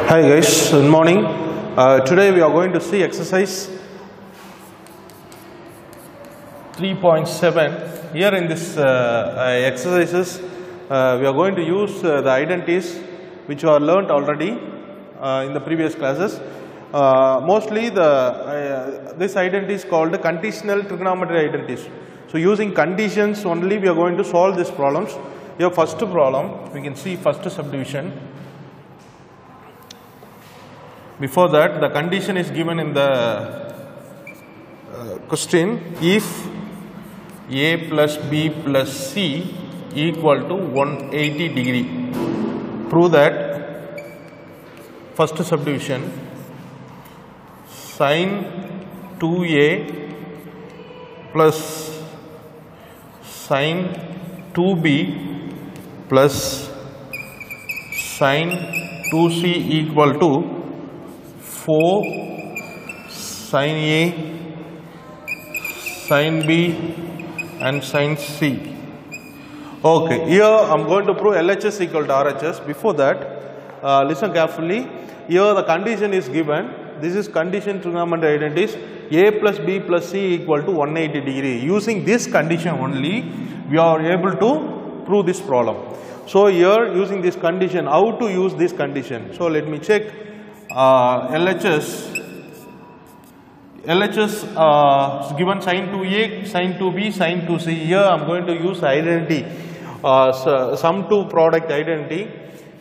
Hi guys, good morning. Today we are going to see exercise 3.7. Here in this exercises, we are going to use the identities which are learnt already in the previous classes. Mostly this identity is called the conditional trigonometry identities. So using conditions only we are going to solve these problems. Here first problem, we can see first subdivision. Before that, the condition is given in the question: if a plus b plus c equal to 180 degree. Prove that first subdivision sin 2a plus sin 2b plus sin 2c equal to 4 sin A, sin B and sin C. Okay, here I am going to prove LHS equal to RHS. Before that, listen carefully. Here the condition is given. This is condition trigonometry identities. A plus B plus C equal to 180 degree. Using this condition only, we are able to prove this problem. So here using this condition, how to use this condition? So let me check. LHS is given sin 2a, sin 2b, sin 2c. Here I am going to use identity, sum to product identity.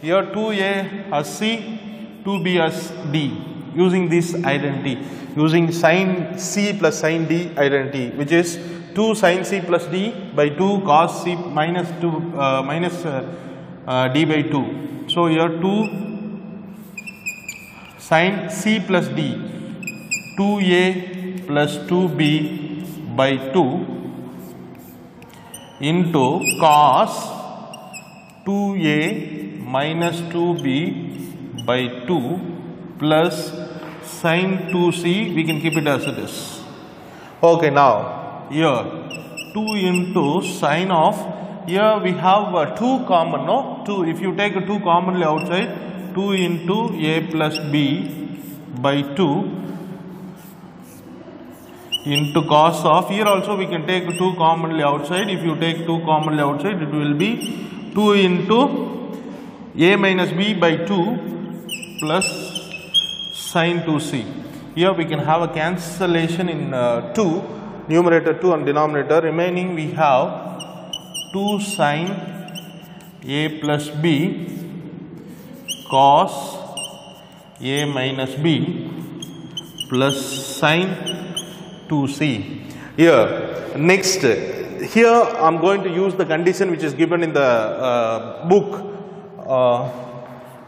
Here 2a as c, 2b as d. Using this identity, using sin c plus sin d identity, which is 2 sin c plus d by 2 cos c minus 2 minus d by 2. So here 2 sin c plus d, 2a plus 2b by 2 into cos 2a minus 2b by 2 plus sin 2c, we can keep it as it is. Okay, now here 2 into sin of, here we have 2 common, no? 2, if you take 2 commonly outside, 2 into a plus b by 2 into cos of, here also we can take 2 commonly outside. If you take 2 commonly outside, it will be 2 into a minus b by 2 plus sin 2c. Here we can have a cancellation in 2, numerator 2 and denominator. Remaining we have 2 sin a plus b cos a minus b plus sin 2c. Here next, here I am going to use the condition which is given in the book.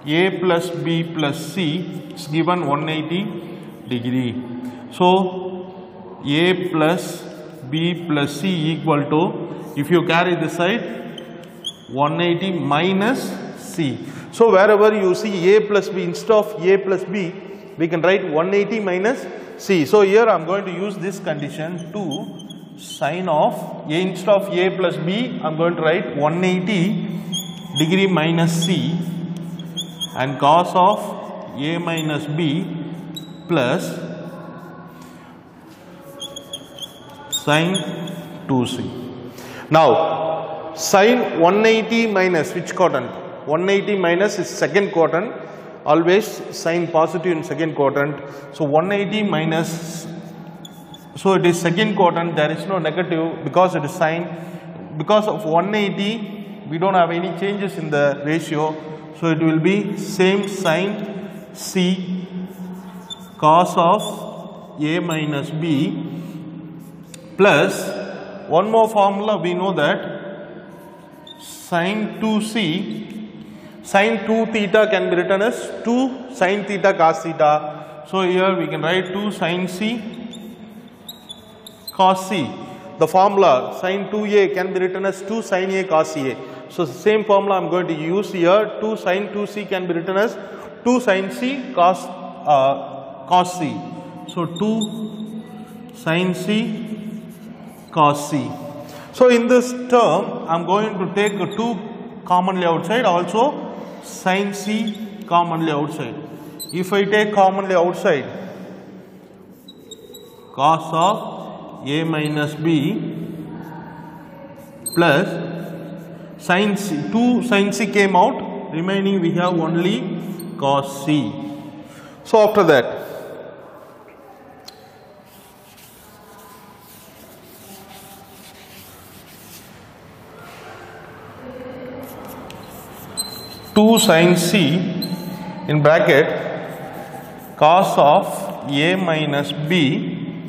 A plus b plus c is given 180 degree. So a plus b plus c equal to, if you carry this side, 180 minus c. So wherever you see a plus b, instead of a plus b, we can write 180 minus c. So here I am going to use this condition, 2 sin of a, instead of a plus b, I am going to write 180 degree minus c and cos of a minus b plus sin 2c. Now sin 180 minus which quadrant? 180 minus is second quadrant, always sign positive in second quadrant. So 180 minus, so it is second quadrant, there is no negative because it is sign. Because of 180, we don't have any changes in the ratio. So it will be same sin c cos of a minus b plus one more formula, we know that sin 2c, sin 2 theta can be written as 2 sin theta cos theta. So here we can write 2 sin c cos c. The formula sin 2a can be written as 2 sin a cos a. So the same formula I am going to use here. 2 sin 2c can be written as 2 sin c cos cos c. So 2 sin c cos c. So in this term I am going to take 2 commonly outside, also sin c commonly outside. If I take commonly outside, cos of A minus B plus sin C, 2 sin C came out, remaining we have only cos C. So after that, two sin C in bracket cos of A minus B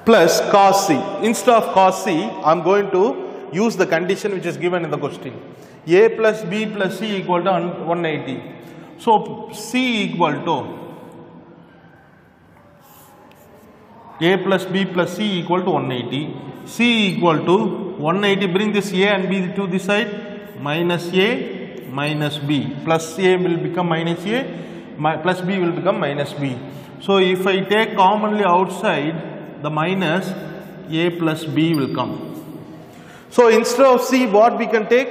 plus cos C. Instead of cos C, I am going to use the condition which is given in the question. A plus B plus C equal to 180. So C equal to A plus B plus C equal to 180. C equal to 180. Bring this A and B to this side. Minus A minus B. Plus A will become minus A. Plus B will become minus B. So if I take commonly outside, the minus A plus B will come. So instead of C, what we can take?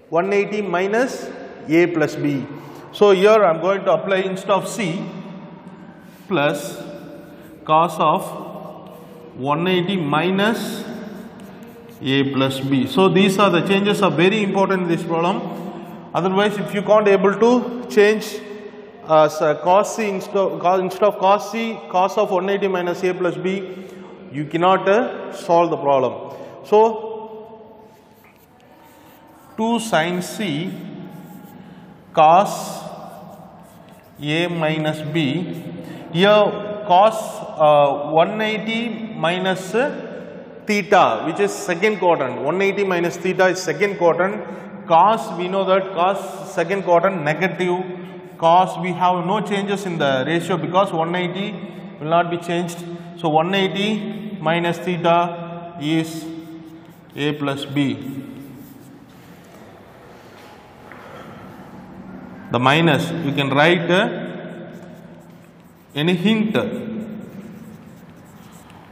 180 minus A plus B. So here I am going to apply instead of C plus cos of 180 minus A plus B. So these are the changes are very important in this problem. Otherwise, if you can't able to change cos C instead of cos C, cos of 180 minus A plus B, you cannot solve the problem. So 2 sin C cos A minus B. Here cos 180 minus theta, which is second quadrant. 180 minus theta is second quadrant. Cos, we know that cos second quadrant negative. Cos, we have no changes in the ratio because 180 will not be changed. So 180 minus theta is A plus B. The minus, you can write any hint.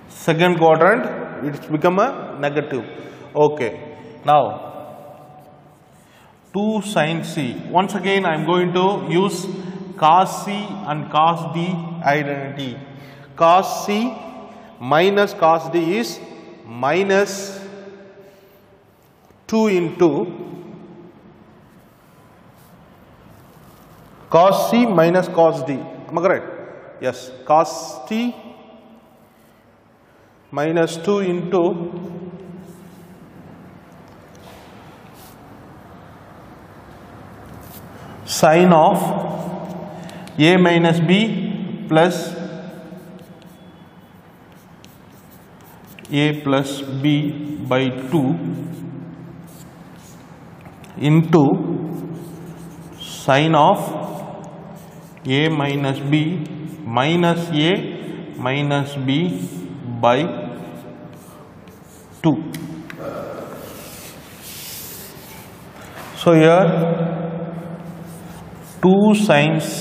Second quadrant, it's become a negative. Okay. Now 2 sin C. Once again I am going to use cos C and cos D identity. Cos C minus cos D is minus 2 into cos C minus cos D. Am I correct? Yes. Cos T minus 2 into sin of A minus B plus A plus B by 2 into sin of A minus B minus A minus B by 2. So here 2 sin C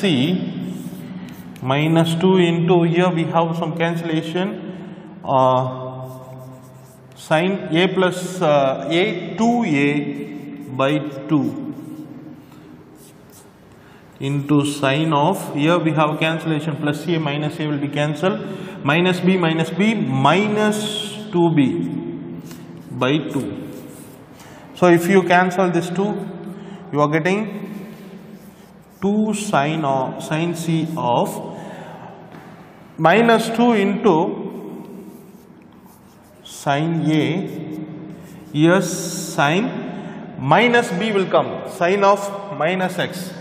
minus 2 into, here we have some cancellation, sin A plus A 2A by 2 into sin of, here we have cancellation, plus A minus A will be cancelled, minus B minus 2B by 2. So if you cancel this 2, you are getting 2 sin C of minus 2 into sin A. Here sin minus B will come, sin of minus X.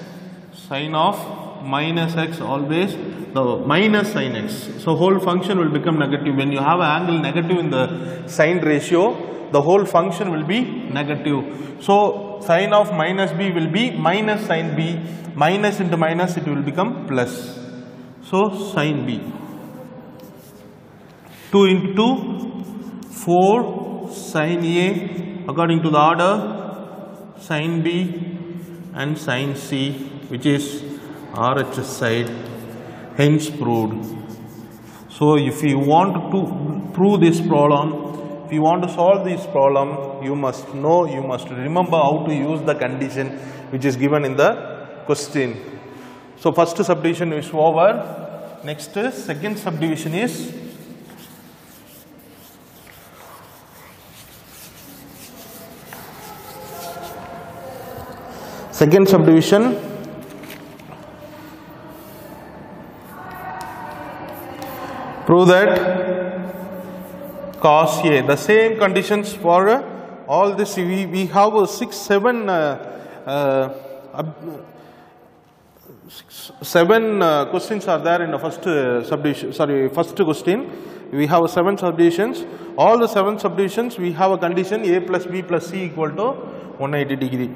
Sin of minus X, always the minus sin X. So whole function will become negative. When you have an angle negative in the sin ratio, the whole function will be negative. So sin of minus B will be minus sin B. Minus into minus, it will become plus. So sin B. 2 into 2, 4 sin A according to the order, sin B and sin C, which is RHS side, hence proved. So if you want to prove this problem, if you want to solve this problem, you must know, you must remember how to use the condition which is given in the question. So first subdivision is over. Next second subdivision is prove that cos A, the same conditions for all this. We have 7 questions are there in the first subdivision. Sorry, first question. We have 7 subdivisions. All the 7 subdivisions we have a condition A plus B plus C equal to 180 degree.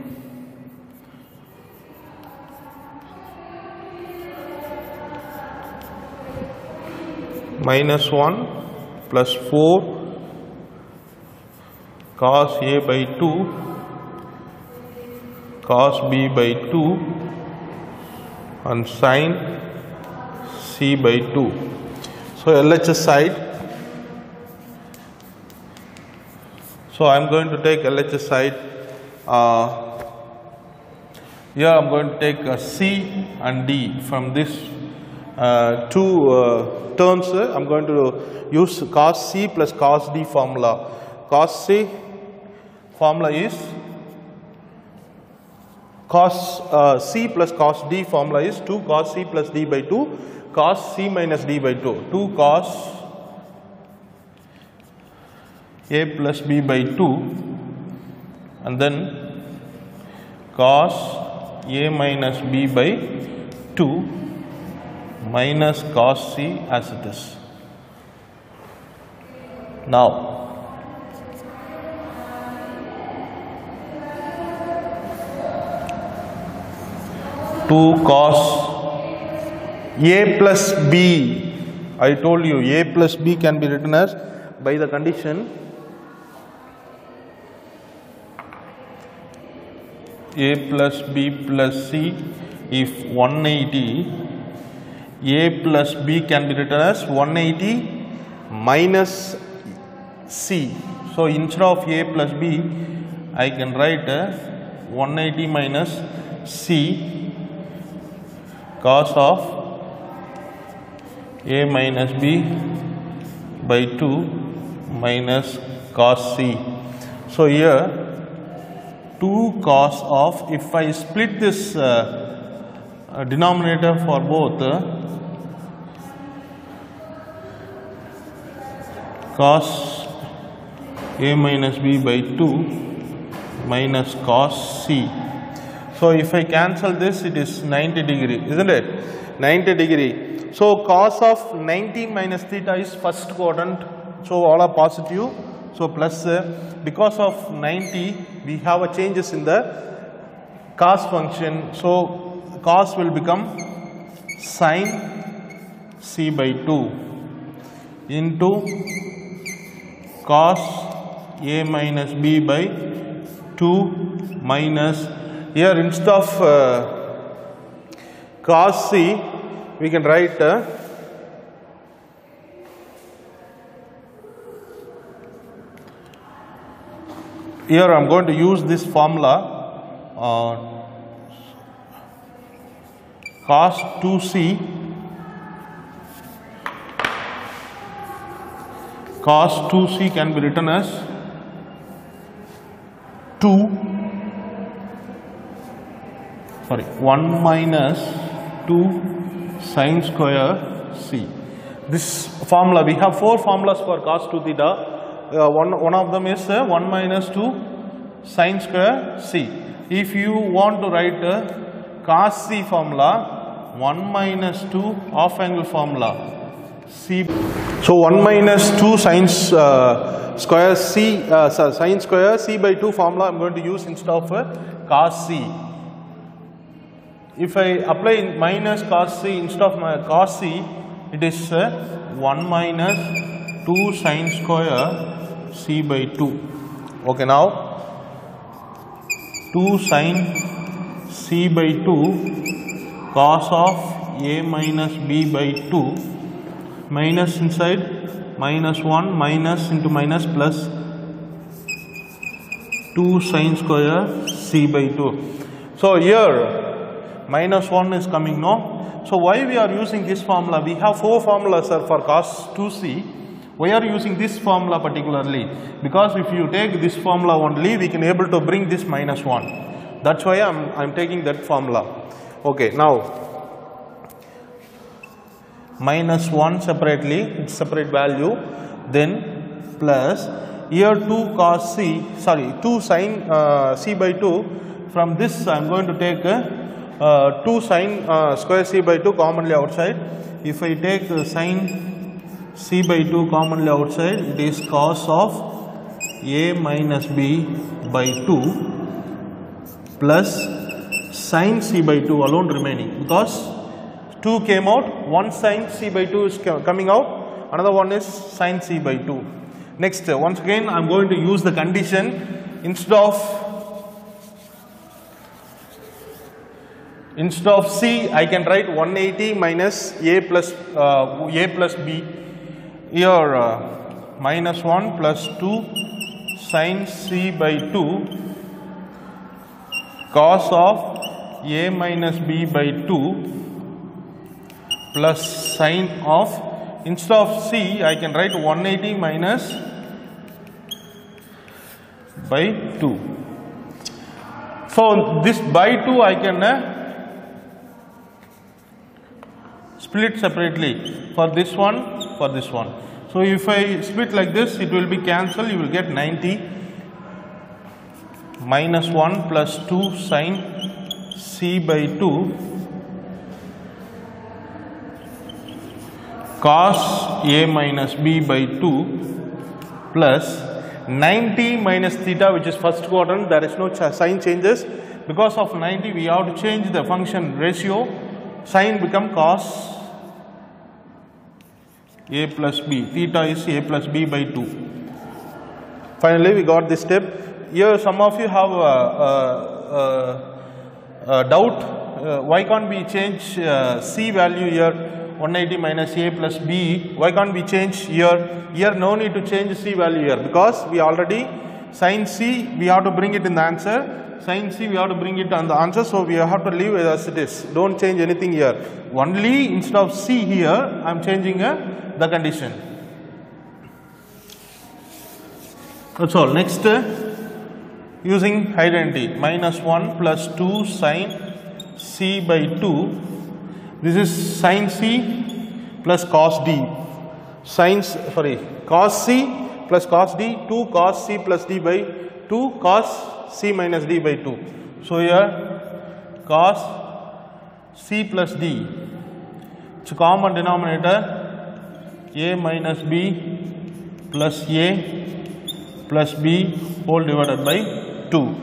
Minus 1 plus 4 cos A by 2 cos B by 2 and sin C by 2. So LHS side. So I am going to take LHS side. Here I am going to take C and D from this 2 terms. I am going to use cos C plus cos D formula. Cos C formula is cos C plus cos D formula is 2 cos C plus D by 2 cos C minus D by 2. 2 cos A plus B by 2 and then cos A minus B by 2 minus cos C as it is. Now, cos A plus B, I told you A plus B can be written as by the condition A plus B plus C. If 180, A plus B can be written as 180 minus C. So instead of A plus B, I can write 180 minus C cos of A minus B by 2 minus cos C. So here 2 cos of, if I split this denominator for both, cos A minus B by 2 minus cos C. So if I cancel this, it is 90 degree, isn't it? 90 degree. So cos of 90 minus theta is first quadrant. So all are positive. So plus because of 90 we have a changes in the cos function. So cos will become sin C by 2 into cos A minus B by 2 minus, here instead of cos C we can write here I am going to use this formula cos 2C can be written as 1 minus 2 sin square C. This formula, we have 4 formulas for cos 2 theta. One of them is 1 minus 2 sin square C. If you want to write cos C formula, 1 minus 2 half angle formula C. So 1 minus 2 sin square C, sin square C by 2 formula I am going to use instead of cos C. If I apply minus cos C instead of cos C, it is 1 minus 2 sin square C by 2. Okay, now 2 sin C by 2 cos of A minus B by 2 minus inside minus 1 minus into minus plus 2 sin square C by 2. So here minus 1 is coming, no? So why we are using this formula? We have 4 formulas, sir, for cos 2c. Why are using this formula particularly? Because if you take this formula only, we can able to bring this minus 1. That's why I'm taking that formula. Okay, now minus 1 separately, it's separate value, then plus here 2 cos c, sorry, 2 sin c by 2. From this I am going to take 2 sin square c by 2 commonly outside. If I take sin c by 2 commonly outside, it is cos of a minus b by 2 plus sin c by 2 alone remaining, because 2 came out, one sin c by 2 is coming out, another one is sin c by 2. Next, once again I am going to use the condition, instead of c I can write 180 minus a plus b. Here minus 1 plus 2 sin c by 2 cos of a minus b by 2 plus sin of, instead of c I can write 180 minus by 2. So this by 2 I can split separately for this one, for this one. So if I split like this, it will be cancelled, you will get 90 minus 1 plus 2 sin c by 2 cos a minus b by 2 plus 90 minus theta, which is first quadrant, there is no sign changes. Because of 90 we have to change the function ratio, sin become cos a plus b, theta is a plus b by 2. Finally we got this step. Here some of you have a doubt, why can't we change c value here? 180 minus a plus b, why can't we change here? Here no need to change c value here, because we already sin c we have to bring it in the answer, sin c we have to bring it on the answer, so we have to leave it as it is. Don't change anything here. Only instead of c here I am changing the condition. That's all. Next, using identity, minus 1 plus 2 sin c by 2. This is sin c plus cos d, cos c plus cos d, 2 cos c plus d by 2 cos c minus d by 2. So here cos c plus d, it's a common denominator, a minus b plus a plus b whole divided by 2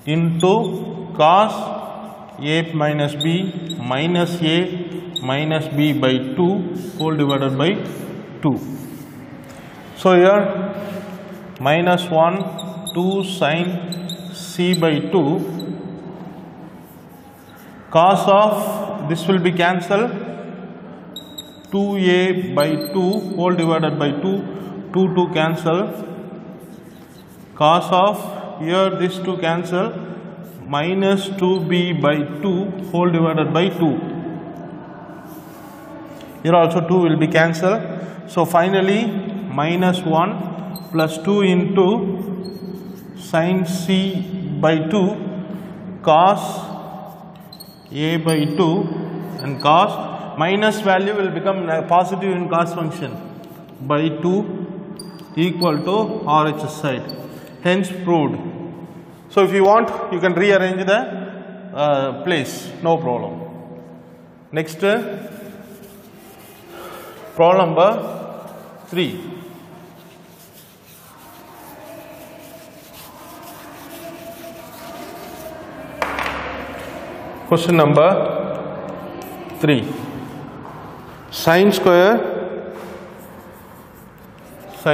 into cos a minus b minus a minus b by 2 whole divided by 2. So here minus 1 2 sin c by 2 cos of, this will be cancelled, 2a by 2 whole divided by 2 cancel, cos of, here this 2 cancel, minus 2b by 2 whole divided by 2. Here also 2 will be cancelled. So finally minus 1 plus 2 into sin c by 2 cos a by 2, and cos minus value will become positive in cos function by 2 equal to RHS side. Hence proved. So if you want, you can rearrange the place, no problem. Next, problem number 3. Question number 3. Sin square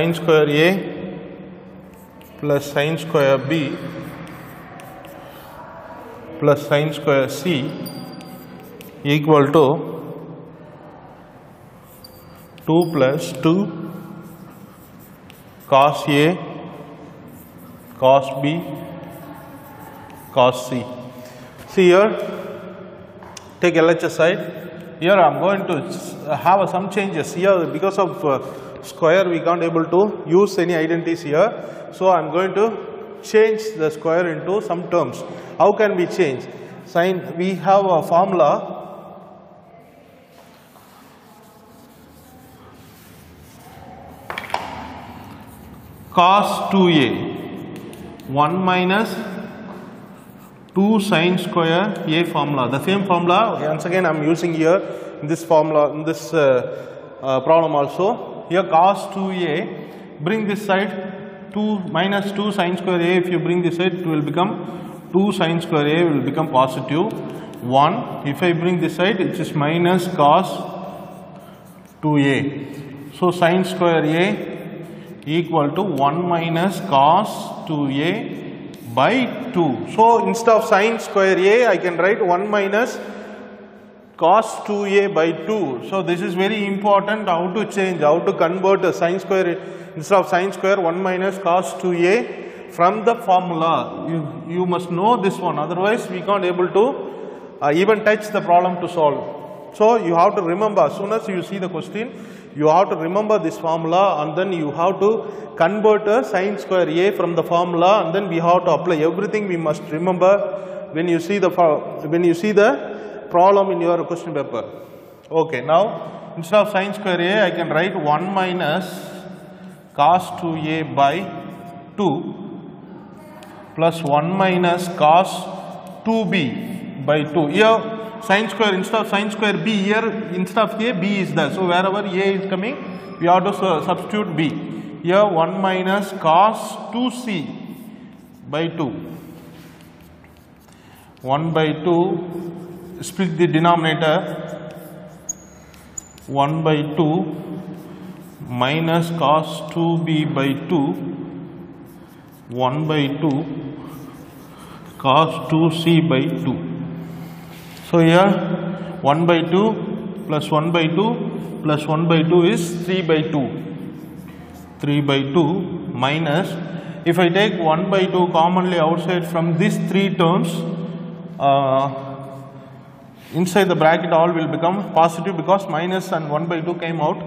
A plus sin square B plus sin square C equal to 2 plus 2 cos A cos B cos C. See here, take LHS side. Here I am going to have some changes here because of square we can't able to use any identities here. So I am going to change the square into some terms. How can we change? Sine, we have a formula cos 2a 1 minus 2 sine square a formula. The same formula once again I am using here in this formula, in this problem also. Here cos 2a, bring this side 2 minus 2 sine square a, if you bring this side it will become 2 sine square a will become positive 1. If I bring this side it is minus cos 2a. So sine square a equal to 1 minus cos 2a by 2. So instead of sine square a, I can write 1 minus cos 2a by 2. So this is very important, how to change, how to convert a sine square, instead of sine square 1 minus cos 2a from the formula. You must know this one, otherwise we can't able to even touch the problem to solve. So you have to remember, as soon as you see the question, you have to remember this formula, and then you have to convert a sine square a from the formula, and then we have to apply everything. We must remember when you see the problem in your question paper. Okay, now instead of sine square a, I can write 1 minus cos 2a by 2 plus 1 minus cos 2b by 2. Here sine square, instead of sine square b, here instead of a, b is there. So wherever a is coming, we have to substitute b. Here 1 minus cos 2c by 2. 1 by 2, split the denominator, 1 by 2 minus cos 2b by 2, 1 by 2 cos 2c by 2. So here 1 by 2 plus 1 by 2 plus 1 by 2 is 3 by 2. 3 by 2 minus, if I take 1 by 2 commonly outside from these three terms, inside the bracket all will become positive because minus and 1 by 2 came out.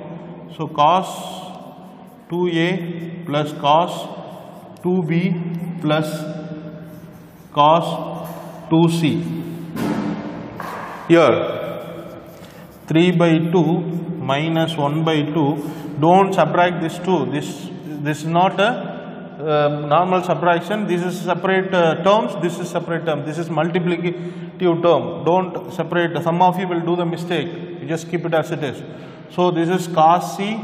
So cos 2a plus cos 2b plus cos 2c. Here 3 by 2 minus 1 by 2, don't subtract this 2, this is not a normal subtraction, this is separate terms, this is separate term, this is multiplicative term, don't separate. Some of you will do the mistake, you just keep it as it is. So this is cos c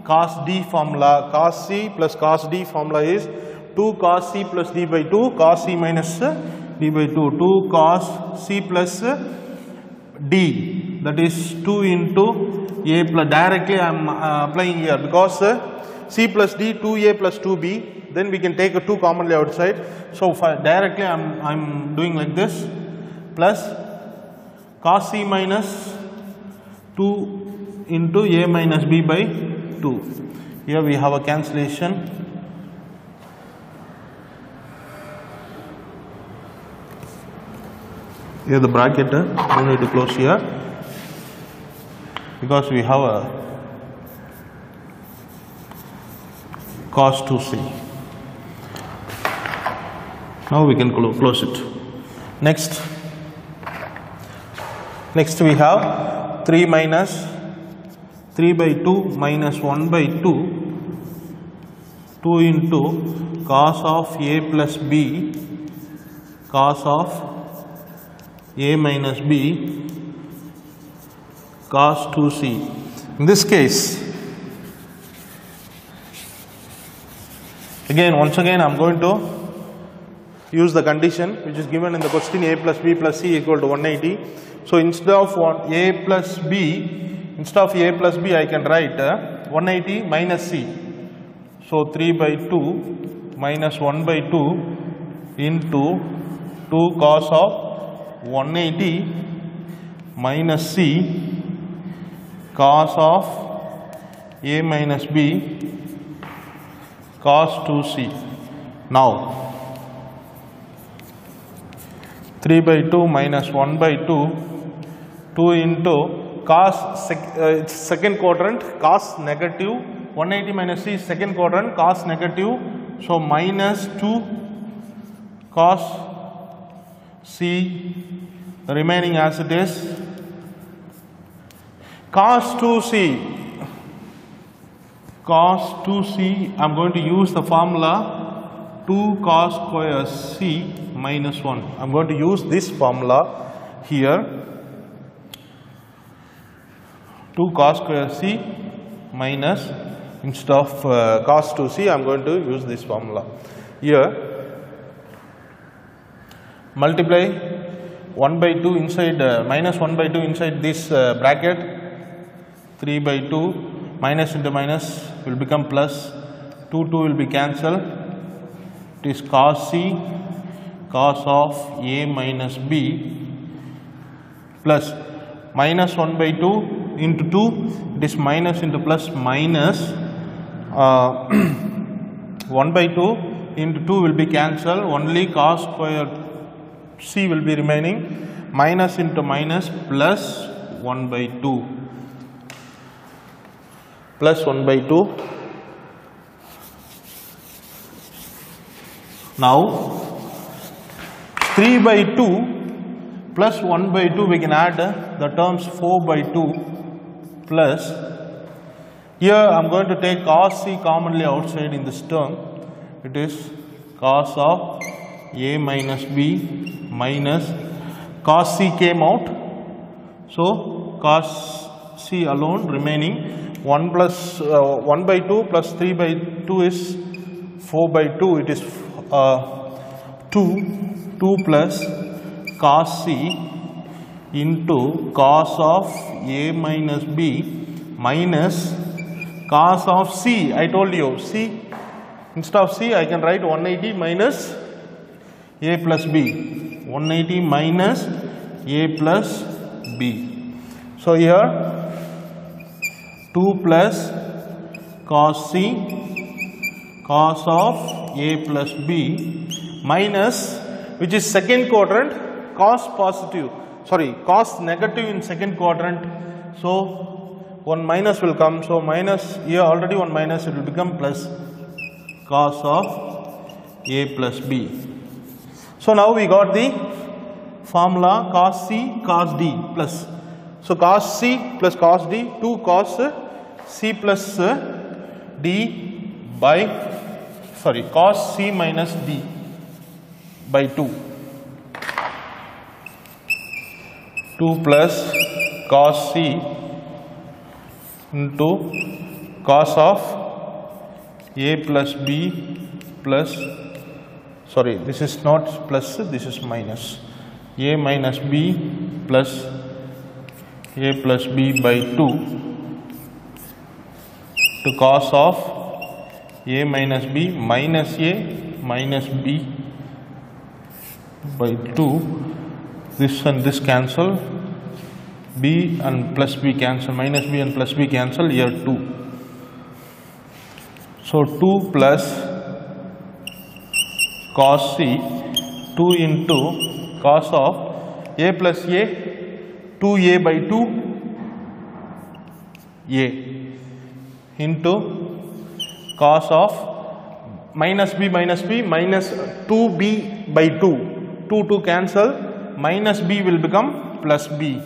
cos d formula, cos c plus cos d formula is 2 cos c plus d by 2, cos c minus d by 2, 2 cos c plus d, that is 2 into a plus, directly I am applying here because c plus d 2a plus 2b, then we can take a 2 commonly outside. So directly I am doing like this, plus cos c minus 2 into a minus b by 2. Here we have a cancellation. Here the bracket, no need to close here because we have a cos 2c. Now we can close it. Next we have 3 minus 3 by 2 minus 1 by 2, 2 into cos of a plus b, cos of a minus b, cos 2c. In this case, once again I am going to use the condition which is given in the question, a plus b plus c equal to 180. So instead of a plus b, I can write 180 minus c. So 3 by 2 minus 1 by 2 into 2 cos of 180 minus c cos of a minus b cos 2c. Now 3 by 2 minus 1 by 2, 2 into cos second quadrant, cos negative, 180 minus c second quadrant, cos negative, so minus 2 cos c remaining as it is. Cos 2c, I am going to use the formula 2 cos square c minus 1. I am going to use this formula here, 2 cos square c minus, instead of cos 2c, I am going to use this formula. Here, multiply 1 by 2 inside, minus 1 by 2 inside this bracket, 3 by 2, minus into minus will become plus, 2 will be cancelled, it is cos c, cos of a minus b, plus minus 1 by 2 into 2, it is minus into plus, minus 1 by 2 into 2 will be cancelled, only cos square c will be remaining, minus into minus plus 1 by 2. Plus 1 by 2. Now 3 by 2 plus 1 by 2, we can add the terms 4 by 2 plus, here I am going to take cos c commonly outside in this term, it is cos of a minus b minus, cos c came out, so cos c alone remaining, 1 plus 1 by 2 plus 3 by 2 is 4 by 2, it is 2 plus cos c into cos of a minus b minus cos of c. I told you c, instead of c I can write 180 minus a plus b, 180 minus a plus b. So here 2 plus cos c, cos of a plus b minus, which is second quadrant, cos positive, sorry, cos negative in second quadrant, so 1 minus will come, so minus, here already 1 minus, it will become plus cos of a plus b. So now we got the formula cos c cos d plus, so cos c plus cos d, 2 cos c plus d by, sorry, cos c minus d by 2, 2 plus cos c into cos of a plus b plus, sorry, this is not plus, this is minus, a minus b plus a plus b by 2 to cos of a minus b minus a minus b by 2, this and this cancel, b and plus b cancel, minus b and plus b cancel, here 2. So 2 plus cos c, 2 into cos of a plus a, 2a by 2 a into cos of minus b minus 2b by 2, 2 cancel, minus b will become plus b.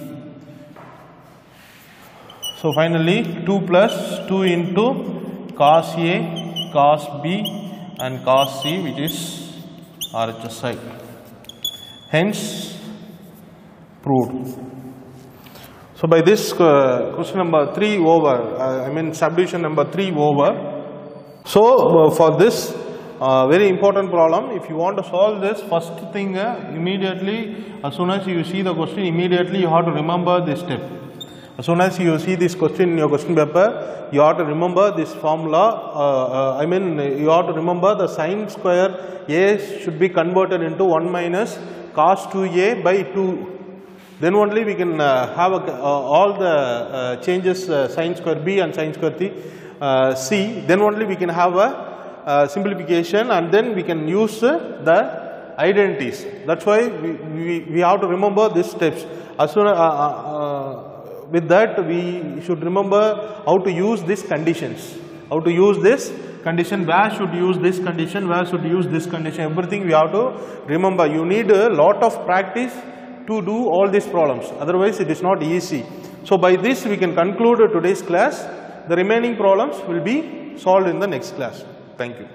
So finally 2 plus 2 into cos a, cos b and cos c, which is RHS side. Hence proved. So by this question number 3 over, subdivision number 3 over. So for this very important problem, if you want to solve this, first thing immediately, as soon as you see the question, immediately you have to remember this step. As soon as you see this question in your question paper, you have to remember this formula, you have to remember the sine square a should be converted into 1 minus cos 2a by 2. Then only we can have all the changes sine square b and sine square c. Then only we can have a simplification, and then we can use the identities. That's why we have to remember these steps. As soon with that, we should remember how to use these conditions. How to use this condition, where should use this condition, where should use this condition, everything we have to remember. You need a lot of practice to do all these problems, otherwise it is not easy. So by this we can conclude today's class. The remaining problems will be solved in the next class. Thank you.